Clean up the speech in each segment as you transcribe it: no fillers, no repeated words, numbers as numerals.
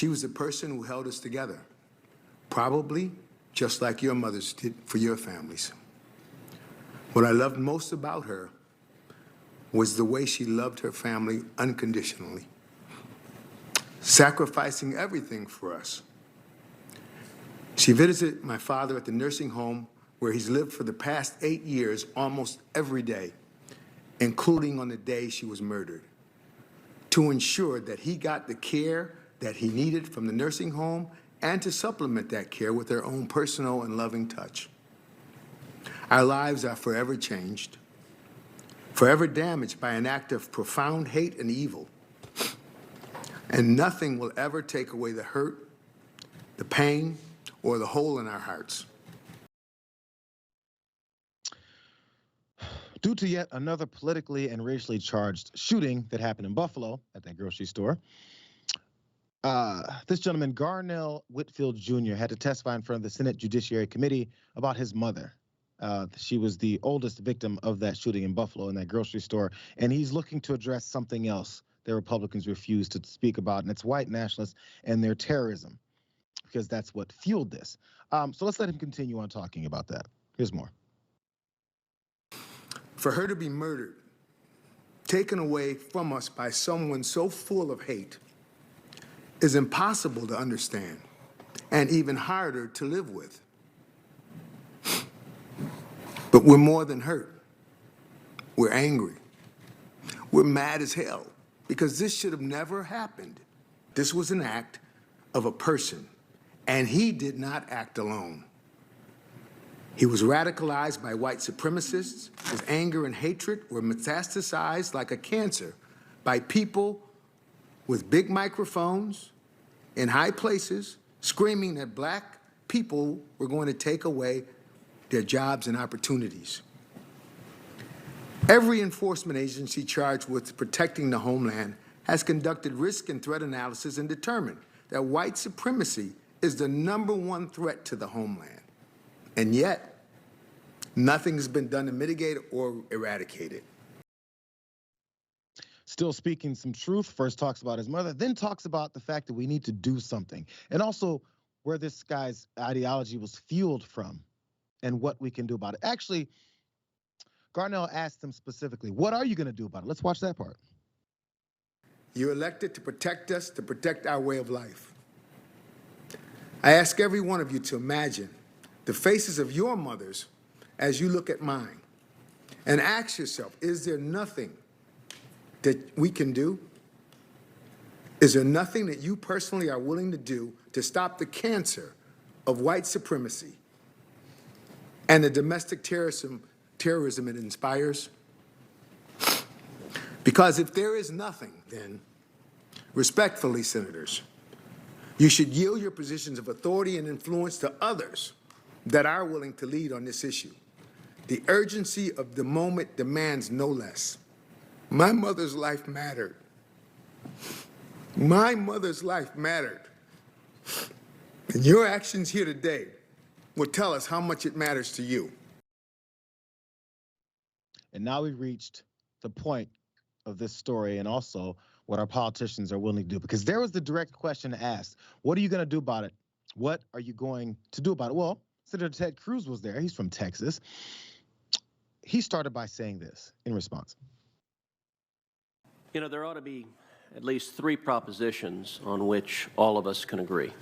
She was the person who held us together, probably just like your mothers did for your families. What I loved most about her was the way she loved her family unconditionally, sacrificing everything for us. She visited my father at the nursing home where he's lived for the past 8 years almost every day, including on the day she was murdered, to ensure that he got the care that he needed from the nursing home and to supplement that care with their own personal and loving touch. Our lives are forever changed, forever damaged by an act of profound hate and evil. And nothing will ever take away the hurt, the pain, or the hole in our hearts. Due to yet another politically and racially charged shooting that happened in Buffalo at that grocery store, this gentleman, Garnell Whitfield Jr., had to testify in front of the Senate Judiciary Committee about his mother. She was the oldest victim of that shooting in Buffalo in that grocery store, and he's looking to address something else that Republicans refuse to speak about, and it's white nationalists and their terrorism, because that's what fueled this. So let's let him continue on talking about that. Here's more. For her to be murdered, taken away from us by someone so full of hate, is impossible to understand and even harder to live with. But we're more than hurt. We're angry. We're mad as hell because this should have never happened. This was an act of a person, and he did not act alone. He was radicalized by white supremacists. His anger and hatred were metastasized like a cancer by people with big microphones in high places screaming that black people were going to take away their jobs and opportunities. Every enforcement agency charged with protecting the homeland has conducted risk and threat analysis and determined that white supremacy is the #1 threat to the homeland. And yet, nothing has been done to mitigate it or eradicate it. Still speaking some truth, first talks about his mother, then talks about the fact that we need to do something, and also where this guy's ideology was fueled from and what we can do about it. Actually, Garnell asked him specifically, what are you going to do about it? Let's watch that part. You elected to protect us, to protect our way of life. I ask every one of you to imagine the faces of your mothers as you look at mine, and ask yourself, is there nothing that we can do? Is there nothing that you personally are willing to do to stop the cancer of white supremacy and the domestic terrorism it inspires? Because if there is nothing, then, respectfully, senators, you should yield your positions of authority and influence to others that are willing to lead on this issue. The urgency of the moment demands no less. My mother's life mattered. My mother's life mattered. And your actions here today will tell us how much it matters to you. And now we've reached the point of this story and also what our politicians are willing to do, because there was the direct question asked, what are you going to do about it? What are you going to do about it? Well, Senator Ted Cruz was there. He's from Texas. He started by saying this in response. You know, there ought to be at least 3 propositions on which all of us can agree.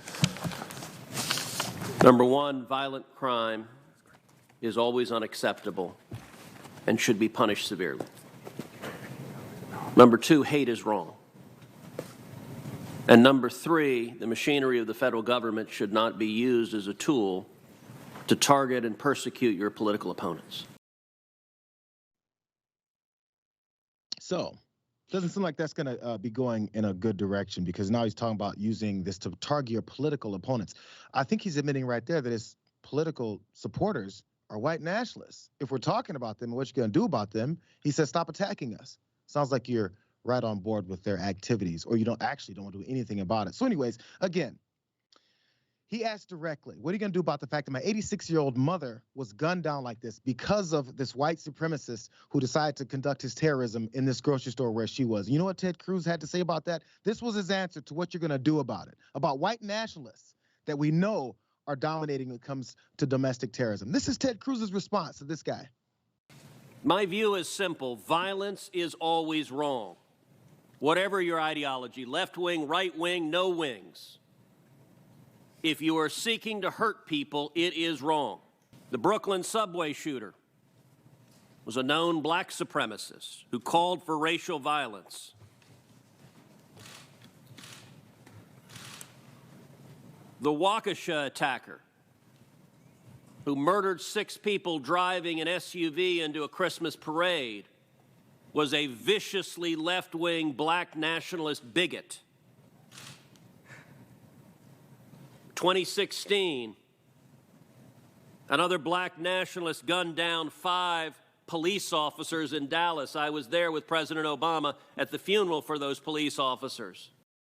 Number 1, violent crime is always unacceptable and should be punished severely. Number 2, hate is wrong. And number 3, the machinery of the federal government should not be used as a tool to target and persecute your political opponents. So, doesn't seem like that's going to be going in a good direction, because now he's talking about using this to target your political opponents. I think he's admitting right there that his political supporters are white nationalists. If we're talking about them and what you're going to do about them, he says, stop attacking us. Sounds like you're right on board with their activities, or you don't want to do anything about it. So anyways, again, He asked directly, what are you going to do about the fact that my 86-year-old mother was gunned down like this because of this white supremacist who decided to conduct his terrorism in this grocery store where she was? You know what Ted Cruz had to say about that? This was his answer to what you're going to do about it, about white nationalists that we know are dominating when it comes to domestic terrorism. This is Ted Cruz's response to this guy. My view is simple. Violence is always wrong. Whatever your ideology, left wing, right wing, no wings. If you are seeking to hurt people, it is wrong. The Brooklyn subway shooter was a known black supremacist who called for racial violence. The Waukesha attacker who murdered 6 people driving an SUV into a Christmas parade was a viciously left-wing black nationalist bigot. 2016, another black nationalist gunned down 5 police officers in Dallas. I was there with President Obama at the funeral for those police officers.